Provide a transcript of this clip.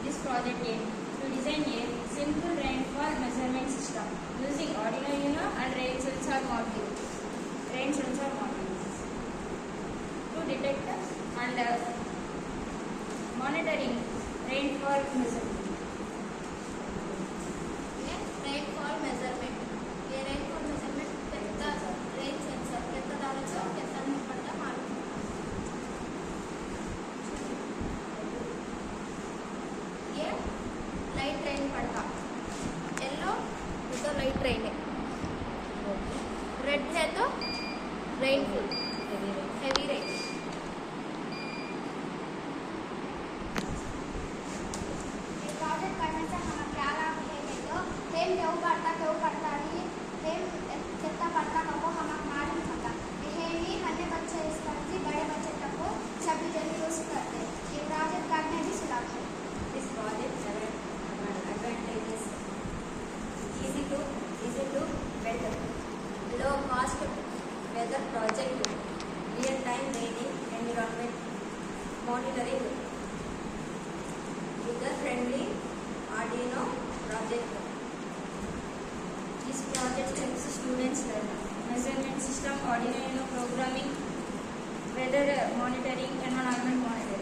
This project aims to design a simple rainfall measurement system using Arduino Uno and rain sensor modules to detect and monitoring rainfall measurement. rainfall measurement. A rainfall measurement పెద్ద rain sensor పెద్ద దానితో పెద్ద పడ్డ మార్పు. A light rain పడ్డ. Yellow with the light rain. Red है तो rainfall. Heavy rain. Project करने से हमें क्या लाभ है तो हेम केव पड़ता नहीं हेम कितना पड़ता को हमें मालूम होता यही अन्य बच्चे इस तरह बड़े बच्चे तक को सभी जन यूज करते हैं ये प्रोजेक्ट करने भी सुलभ है. This project advantages easy to weather, low cost weather project, real time rating environment monitoring, user friendly Arduino project. This project helps students learn measurement system, Arduino Uno programming, weather monitoring, environment monitoring.